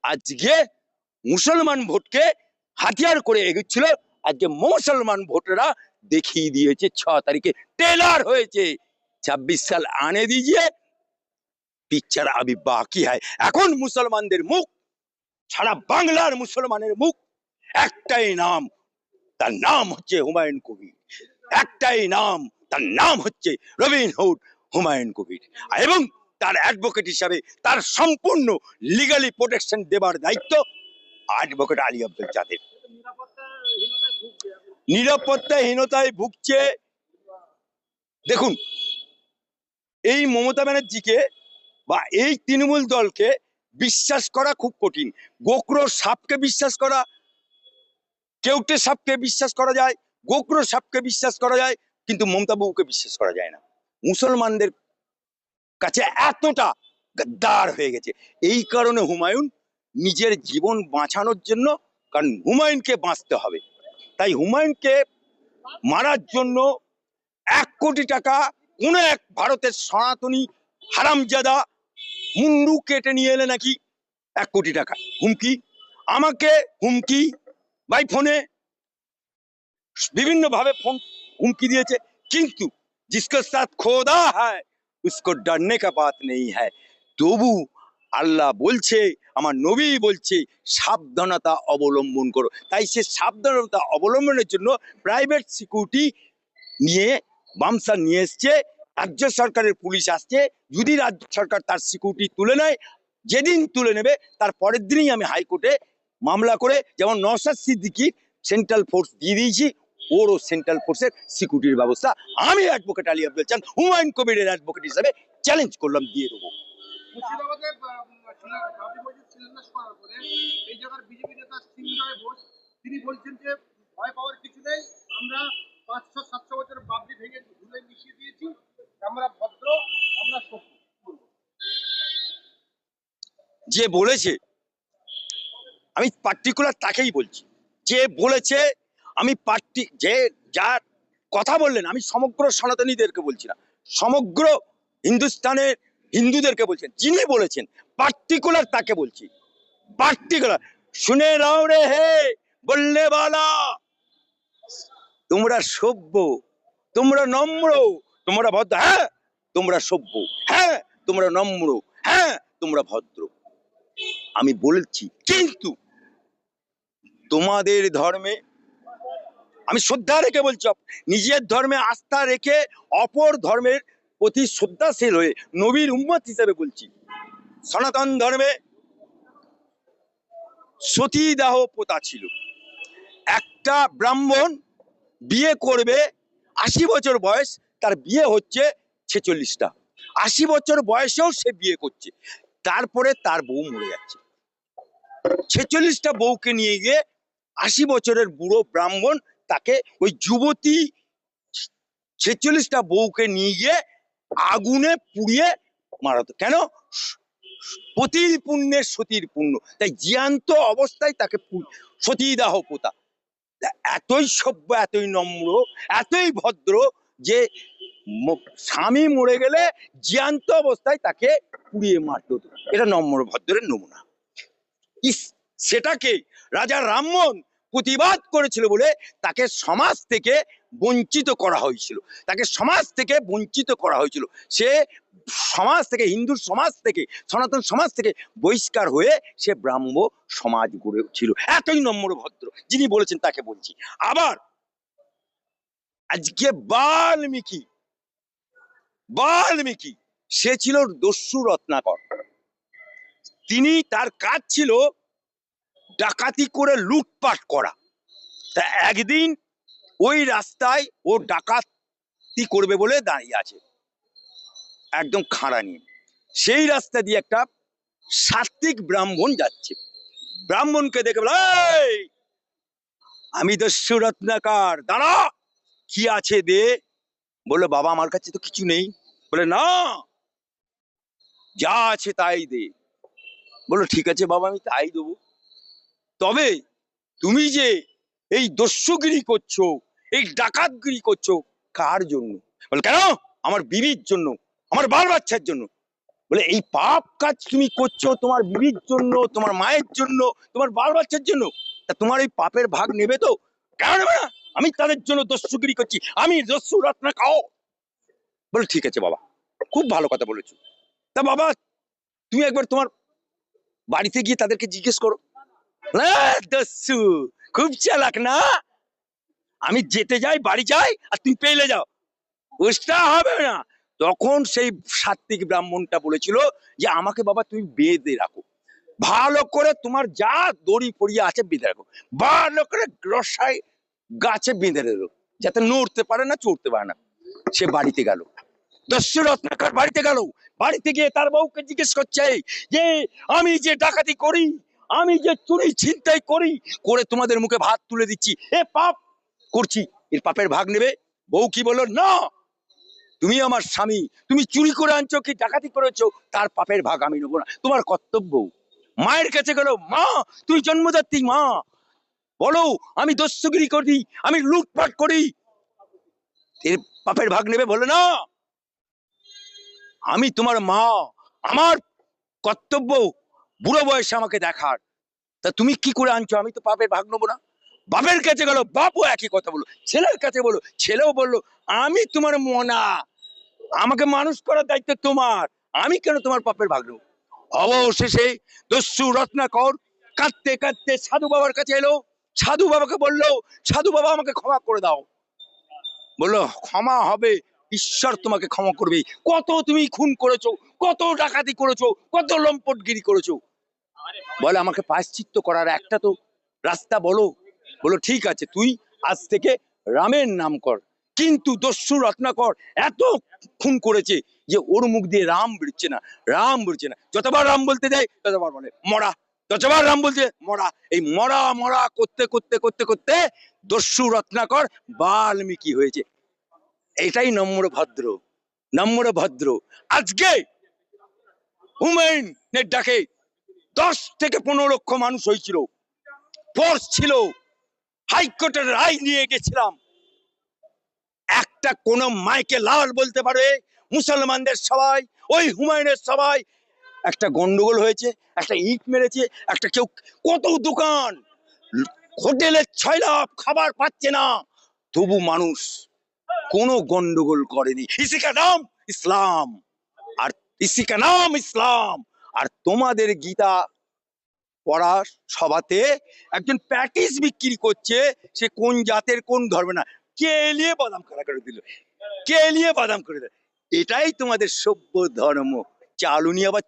আজকে মুসলমান ভোটকে হাতিয়ার করে এগোচ্ছিল, আজকে মুসলমান ভোটেরা দেখিয়ে দিয়েছে 6 তারিখে টেলার হয়েছে। 26 সাল আনে দিজিয়ে, পিকচার আবি বাকি হয়। এখন মুসলমানদের মুখ, সারা বাংলার মুসলমানের মুখ একটাই নাম, তার নাম হচ্ছে হুমায়ুন কবির। একটাই নাম, তার নাম হচ্ছে রবিন হুড হুমায়ুন কবির। এবং তার অ্যাডভোকেট হিসাবে তার সম্পূর্ণ লিগালি প্রোটেকশন দেবার দায়িত্ব অ্যাডভোকেট আলী আব্দুল জাদের। নিরাপত্তাহীনতায় ভুগছে। দেখুন, এই মমতা ব্যানার্জিকে বা এই তৃণমূল দলকে বিশ্বাস করা খুব কঠিন। গোকরো সাপকে বিশ্বাস করা, কেউটে সাপকে বিশ্বাস করা যায়, গোকরো সাপকে বিশ্বাস করা যায়, কিন্তু মমতা বাবুকে বিশ্বাস করা যায় না। মুসলমানদের কাছে এতটা গাদ্দার হয়ে গেছে। এই কারণে হুমায়ুন নিজের জীবন বাঁচানোর জন্য, কারণ হুমায়ুনকে বাঁচতে হবে, তাই হুমায়ুনকে মারার জন্য 1 কোটি টাকা কোন এক ভারতের সনাতনী হারামজাদা মুন্ডু কেটে নিয়ে এলে নাকি 1 কোটি টাকা হুমকি, আমাকে হুমকি বাই ফোনে বিভিন্ন ভাবে ফোন হুমকি দিয়েছে। কিন্তু जिसके साथ খোদা है उसको डरने का बात नहीं है। তবু আল্লাহ বলছে, আমার নবী বলছে সাবধানতা অবলম্বন করো। তাই সে সাবধানতা অবলম্বনের জন্য প্রাইভেট সিকিউরিটি নিয়ে বামসা নিয়ে এসছে। রাজ্য সরকারের পুলিশ আসছে। যদি রাজ্য সরকার তার সিকিউরিটি তুলে নেয়, যেদিন তুলে নেবে তার পরের দিনই আমি হাইকোর্টে মামলা করে, যেমন নওশাদ সিদ্দিকীর সেন্ট্রাল ফোর্স দিয়ে দিয়েছি, ওরও সেন্ট্রাল ফোর্সের সিকিউরিটির ব্যবস্থা আমি অ্যাডভোকেট আলী আব্দুল চান হুমায়ুন কবিরের অ্যাডভোকেট হিসাবে চ্যালেঞ্জ করলাম, দিয়ে দেবো। তিনি বলছেন যে ভয় পাওয়ার কিছু নেই, আমরা 500-700 বছর বাবরি ভেঙে ধুলে মিশিয়ে দিয়েছি, আমরা ভদ্র, আমরা সভ্য। যে বলেছে, আমি পার্টিকুলার তাকেই বলছি, যে বলেছে আমি যে যার কথা বললেন, আমি সমগ্র সনাতনীদেরকে বলছি না, সমগ্র হিন্দুস্তানের হিন্দুদেরকে বলছেন, যিনি বলেছেন পার্টিকুলার তাকে বলছি। পার্টিকুলার শুনে নাও রে হে বললে বালা, তোমরা সভ্য, তোমরা নম্র, তোমরা ভদ্র। হ্যাঁ তোমরা সভ্য, হ্যাঁ তোমরা নম্র, হ্যাঁ তোমরা ভদ্র, আমি বলছি। কিন্তু তোমাদের ধর্মে, আমি শ্রদ্ধা রেখে বলছি, নিজের ধর্মে আস্থা রেখে অপর ধর্মের প্রতি শ্রদ্ধাশীল হয়ে নবীর উম্মত হিসেবে বলছি, সনাতন ধর্মে সতীদাহ প্রথা ছিল। একটা ব্রাহ্মণ বিয়ে করবে, 80 বছর বয়স, তার বিয়ে হচ্ছে 46টা, 80 বছর বয়সেও সে বিয়ে করছে, তারপরে তার বউ মরে যাচ্ছে। 46টা বউকে নিয়ে গিয়ে 80 বছরের বুড়ো ব্রাহ্মণ তাকে, ওই যুবতী 46টা বউকে নিয়ে গিয়ে আগুনে পুড়িয়ে মারাতো। কেন? পতির পুণ্যের সতীর পুণ্য, তাই জ্যান্ত অবস্থায় তাকে সতীদাহ প্রথা। এতই সভ্য, এতই নম্র, এতই ভদ্র যে স্বামী মরে গেলে জ্যান্ত অবস্থায় তাকে পুড়িয়ে মারতে হতো। এটা নম্র ভদ্রের নমুনা। সেটাকে রাজা রামমোহন প্রতিবাদ করেছিল বলে তাকে সমাজ থেকে বঞ্চিত করা হয়েছিল, তাকে সমাজ থেকে বঞ্চিত করা হয়েছিল। সে সমাজ থেকে, হিন্দু সমাজ থেকে, সনাতন সমাজ থেকে বহিষ্কার হয়ে সে ব্রাহ্ম সমাজ গড়েছিল। এতই নম্র ভদ্র যিনি বলেছেন তাকে বলছি। আবার আজকে বাল্মীকি সে ছিল দস্যু রত্নাকর। তিনি, তার কাজ ছিল ডাকাতি করে লুটপাট করা। তা একদিন ওই রাস্তায় ও ডাকাতি করবে বলে দাঁড়িয়ে আছে, একদম খাঁড়া নিয়ে। সেই রাস্তা দিয়ে একটা সাত্বিক ব্রাহ্মণ যাচ্ছে। ব্রাহ্মণকে দেখে বলে, আমি দস্যু রত্নাকর, দাঁড়া, কি আছে দে। বললো, বাবা আমার কাছে তো কিছু নেই। বলে, না, যা আছে তাই দে। বললো, ঠিক আছে বাবা, আমি তাই দেবো। তবে তুমি যে এই দস্যুগিরি করছো, এই ডাকাতগিরি করছো, কার জন্য? বলে, কেন? আমার বিবির জন্য, আমার বাল বাচ্চার জন্য। বলে এই পাপ কাজ তুমি করছো তোমার বিবির জন্য, তোমার মায়ের জন্য, তোমার বাল বাচ্চার জন্য, তা তোমার এই পাপের ভাগ নেবে তো? কেন নেবে না? আমি তাদের জন্য দস্যুগিরি করছি, আমি দস্যু রত্না খাও। বলে ঠিক আছে বাবা, খুব ভালো কথা বলেছো। তা বাবা তুমি একবার তোমার বাড়িতে গিয়ে তাদেরকে জিজ্ঞেস করো। না দস্যু, খুব চালাক না? আমি যেতে যাই বাড়ি যাই আর তুমি পেলে যাও, বুঝতে হবে না। তখন সেই সাত্বিক ব্রাহ্মণটা বলেছিল যে আমাকে বাবা তুমি বেঁধে রাখো, ভালো করে তোমার যা দড়ি পড়িয়ে আছে বেঁধে রাখো, ভালো করে রসায় গাছে বেঁধে দিল, যাতে নড়তে পারে না চড়তে পারে না। সে বাড়িতে গেল, দস্যু রত্নাকর বাড়িতে গেল। বাড়িতে গিয়ে তার বউকে জিজ্ঞেস করছে যে আমি যে ডাকাতি করি, আমি যে চুরি ছিনতাই করি, করে তোমাদের মুখে ভাত তুলে দিচ্ছি, এ পাপ করছি, এর পাপের ভাগ নেবে? বউ কি বললো, না তুমি আমার স্বামী, তুমি চুরি করে আনছো কি ডাকাতি করেছো, তার পাপের ভাগ আমি নেবো না, তোমার কর্তব্য। মায়ের কাছে গেল, মা তুমি জন্মদাত্রী মা, বলো আমি দস্যুগিরি করি, আমি লুটপাট করি, এর পাপের ভাগ নেবে? বলে না, আমি তোমার মা, আমার কর্তব্য বুড়ো বয়সে আমাকে দেখার, তা তুমি কি করে আনছো, আমি তো পাপের ভাগ নেবো না। বাপের কাছে গেল, বাপও একই কথা বলো। ছেলের কাছে বলো, ছেলেও বললো আমি তোমার মনা, আমাকে মানুষ করার দায়িত্ব তোমার, আমি কেন তোমার পাপের ভাগ নেবো? অবশেষে দস্যু রত্নাকর কাঁদতে কাঁদতে সাধু বাবার কাছে এলো। সাধু বাবাকে বললো, সাধু বাবা আমাকে ক্ষমা করে দাও। বললো ক্ষমা হবে, ঈশ্বর তোমাকে ক্ষমা করবে। কত তুমি খুন করেছো, কত ডাকাতি করেছো, কত লম্পটগিরি করেছো, বলে আমাকে প্রায়শ্চিত্ত করার একটা তো রাস্তা বলো। বলো ঠিক আছে, তুই আজ থেকে রামের নাম কর। কিন্তু দস্যু রত্নাকর এত খুন করেছে যে ওর মুখ দিয়ে রাম বেরোচ্ছে না, রাম বেরোচ্ছে না। যতবার রাম বলতে যায় ততবার বলে মরা, যতবার রাম বলছে মরা। এই মরা মরা করতে করতে করতে করতে দস্যু রত্নাকর বাল্মীকি হয়েছে। এটাই নম্র ভদ্র, নম্র ভদ্র। আজকে হুমায়ুনের ডাকে 10 থেকে 15 লক্ষ মানুষ হয়েছিল, ফোর্স ছিল, হাইকোর্টের রায় নিয়ে গেছিলাম। একটা কোন মাইকে লাল বলতে পারে মুসলমানদের সবাই, ওই হুমায়ুনের সবাই একটা গন্ডগোল হয়েছে, একটা ইট মেরেছে, একটা কেউ, কত দোকান, হোটেলের 6 লাখ খাবার পাচ্ছে না, তবু মানুষ কোনো গন্ডগোল করেনি। ইসিকা নাম ইসলাম, আর ইসিকা নাম ইসলাম। আর তোমাদের গীতা পড়া সভাতে একজন প্যাটিস বিক্রি করছে, সে কোন জাতের কোন ধর্মে না, কেলিয়ে বাদাম খাড়া করে দিল, কেলিয়ে বাদাম করে দিল। এটাই তোমাদের সভ্য ধর্ম, চালুনি আবার